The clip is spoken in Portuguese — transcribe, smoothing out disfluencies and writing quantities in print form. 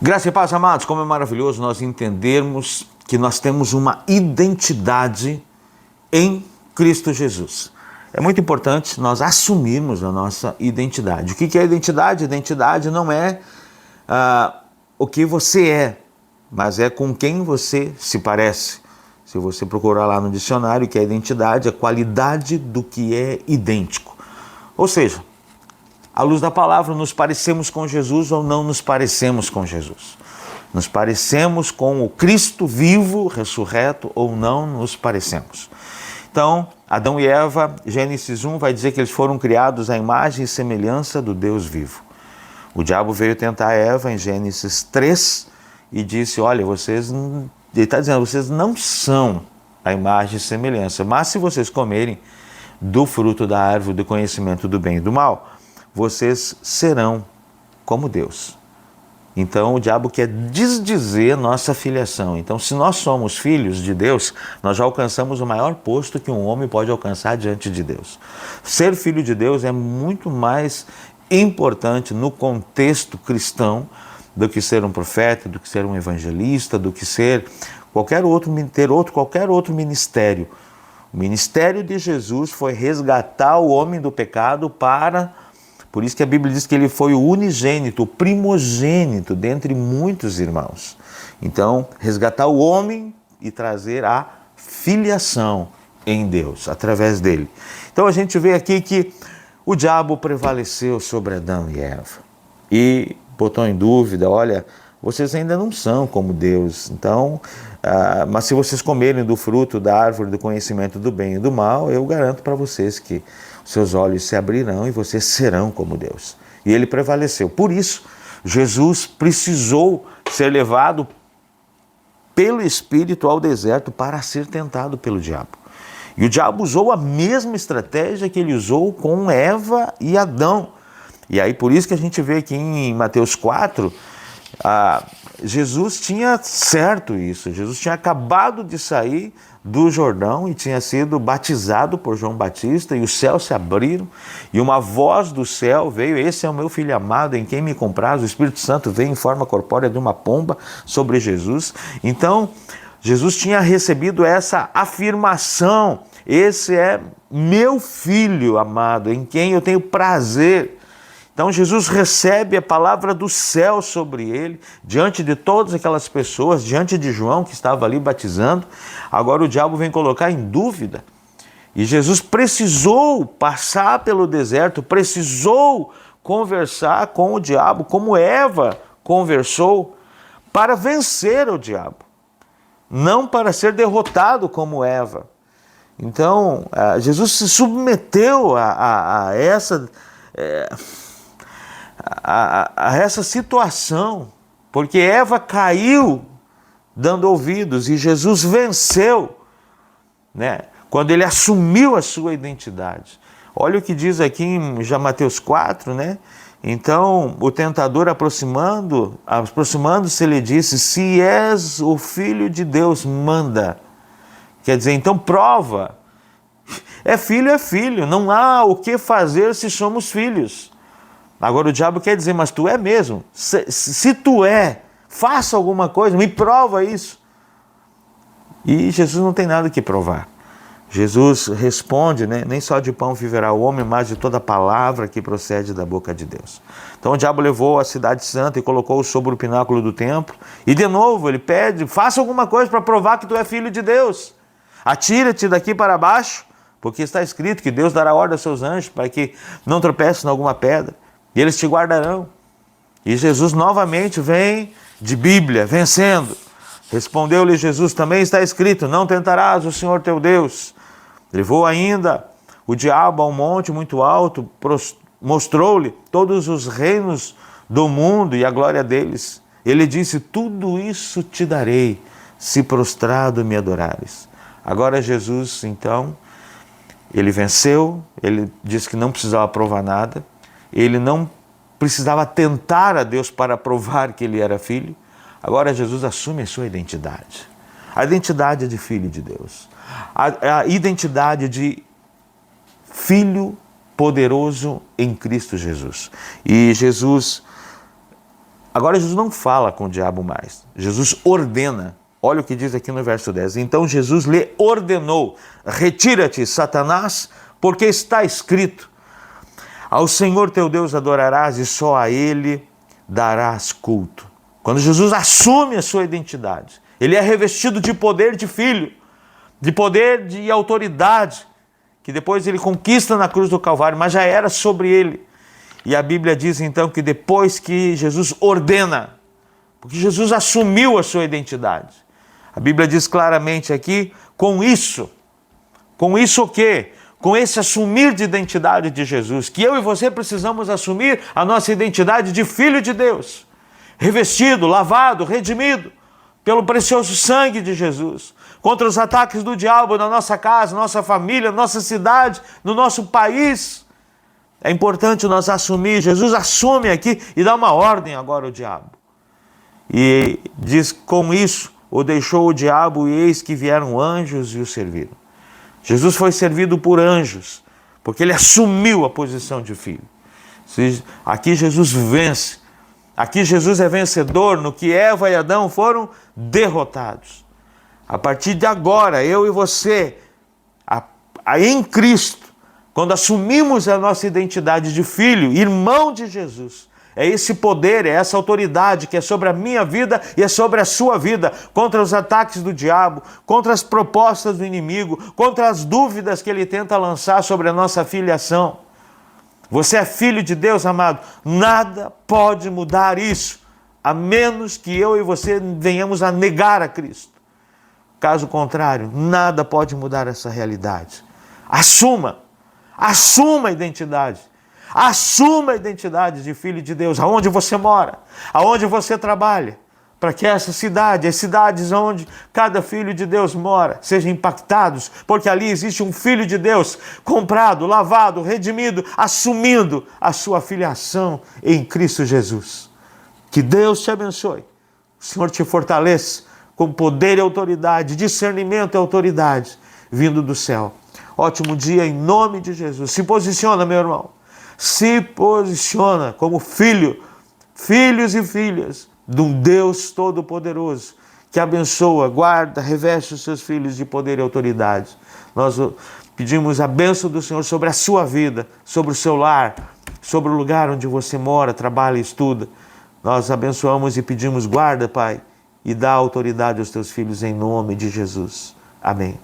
Graça e paz, amados, como é maravilhoso nós entendermos que nós temos uma identidade em Cristo Jesus. É muito importante nós assumirmos a nossa identidade. O que é identidade? Identidade não é o que você é, mas é com quem você se parece. Se você procurar lá no dicionário, o que é identidade, é a qualidade do que é idêntico. Ou seja, à luz da palavra, nos parecemos com Jesus ou não nos parecemos com Jesus? Nos parecemos com o Cristo vivo, ressurreto, ou não nos parecemos? Então, Adão e Eva, Gênesis 1, vai dizer que eles foram criados à imagem e semelhança do Deus vivo. O diabo veio tentar Eva em Gênesis 3 e disse, olha, ele está dizendo, vocês não são a imagem e semelhança, mas se vocês comerem do fruto da árvore do conhecimento do bem e do mal, vocês serão como Deus. Então o diabo quer desdizer nossa filiação. Então, se nós somos filhos de Deus, nós já alcançamos o maior posto que um homem pode alcançar diante de Deus. Ser filho de Deus é muito mais importante no contexto cristão do que ser um profeta, do que ser um evangelista, do que ser qualquer outro ministério. O ministério de Jesus foi resgatar o homem do pecado Por isso que a Bíblia diz que ele foi o unigênito, o primogênito dentre muitos irmãos. Então, resgatar o homem e trazer a filiação em Deus, através dele. Então a gente vê aqui que o diabo prevaleceu sobre Adão e Eva e botou em dúvida, olha, vocês ainda não são como Deus, então, mas se vocês comerem do fruto da árvore do conhecimento do bem e do mal, eu garanto para vocês que seus olhos se abrirão e vocês serão como Deus. E ele prevaleceu. Por isso, Jesus precisou ser levado pelo Espírito ao deserto para ser tentado pelo diabo. E o diabo usou a mesma estratégia que ele usou com Eva e Adão. E aí por isso que a gente vê aqui em Mateus 4, Jesus tinha certo isso. Jesus tinha acabado de sair do Jordão e tinha sido batizado por João Batista, e os céus se abriram e uma voz do céu veio, esse é o meu filho amado em quem me compraz. O Espírito Santo veio em forma corpórea de uma pomba sobre Jesus. Então Jesus tinha recebido essa afirmação, esse é meu filho amado em quem eu tenho prazer. Então Jesus recebe a palavra do céu sobre ele, diante de todas aquelas pessoas, diante de João que estava ali batizando. Agora o diabo vem colocar em dúvida. E Jesus precisou passar pelo deserto, precisou conversar com o diabo, como Eva conversou, para vencer o diabo, não para ser derrotado como Eva. Então Jesus se submeteu a essa situação, porque Eva caiu dando ouvidos e Jesus venceu, né? Quando ele assumiu a sua identidade. Olha o que diz aqui em Mateus 4, né? Então o tentador aproximando-se, ele disse, se és o Filho de Deus, manda. Quer dizer, então prova. É filho, não há o que fazer se somos filhos. Agora o diabo quer dizer, mas tu é mesmo? Se tu é, faça alguma coisa, me prova isso. E Jesus não tem nada que provar. Jesus responde, né? Nem só de pão viverá o homem, mas de toda palavra que procede da boca de Deus. Então o diabo levou a cidade santa e colocou-o sobre o pináculo do templo. E de novo ele pede, faça alguma coisa para provar que tu é filho de Deus. Atira-te daqui para baixo, porque está escrito que Deus dará ordem aos seus anjos para que não tropece em alguma pedra. E eles te guardarão. E Jesus novamente vem de Bíblia, vencendo. Respondeu-lhe Jesus, também está escrito, não tentarás o Senhor teu Deus. Levou ainda o diabo a um monte muito alto, mostrou-lhe todos os reinos do mundo e a glória deles. Ele disse, tudo isso te darei, se prostrado me adorares. Agora Jesus, então, ele venceu, ele disse que não precisava provar nada. Ele não precisava tentar a Deus para provar que ele era filho. Agora Jesus assume a sua identidade. A identidade de filho de Deus. A identidade de filho poderoso em Cristo Jesus. E Jesus Agora Jesus não fala com o diabo mais. Jesus ordena. Olha o que diz aqui no verso 10. Então Jesus lhe ordenou: retira-te, Satanás, porque está escrito: ao Senhor teu Deus adorarás e só a Ele darás culto. Quando Jesus assume a sua identidade, ele é revestido de poder de filho, de poder de autoridade, que depois ele conquista na cruz do Calvário, mas já era sobre ele. E a Bíblia diz então que depois que Jesus ordena, porque Jesus assumiu a sua identidade, a Bíblia diz claramente aqui, com isso o quê? Com esse assumir de identidade de Jesus, que eu e você precisamos assumir a nossa identidade de filho de Deus, revestido, lavado, redimido pelo precioso sangue de Jesus, contra os ataques do diabo na nossa casa, nossa família, nossa cidade, no nosso país. É importante nós assumir. Jesus assume aqui e dá uma ordem agora ao diabo. E diz: com isso o deixou o diabo, e eis que vieram anjos e o serviram. Jesus foi servido por anjos, porque ele assumiu a posição de filho. Aqui Jesus vence. Aqui Jesus é vencedor no que Eva e Adão foram derrotados. A partir de agora, eu e você, em Cristo, quando assumimos a nossa identidade de filho, irmão de Jesus, é esse poder, é essa autoridade que é sobre a minha vida e é sobre a sua vida, contra os ataques do diabo, contra as propostas do inimigo, contra as dúvidas que ele tenta lançar sobre a nossa filiação. Você é filho de Deus, amado. Nada pode mudar isso, a menos que eu e você venhamos a negar a Cristo. Caso contrário, nada pode mudar essa realidade. Assuma a identidade. Assuma a identidade de filho de Deus, aonde você mora, aonde você trabalha, para que essa cidade, as cidades onde cada filho de Deus mora, sejam impactados, porque ali existe um filho de Deus comprado, lavado, redimido, assumindo a sua filiação em Cristo Jesus. Que Deus te abençoe, o Senhor te fortaleça com poder e autoridade, discernimento e autoridade vindo do céu. Ótimo dia em nome de Jesus. Se posiciona, meu irmão. Se posiciona como filho, filhos e filhas de um Deus Todo-Poderoso que abençoa, guarda, reveste os seus filhos de poder e autoridade. Nós pedimos a bênção do Senhor sobre a sua vida, sobre o seu lar, sobre o lugar onde você mora, trabalha e estuda. Nós abençoamos e pedimos guarda, Pai, e dá autoridade aos teus filhos em nome de Jesus. Amém.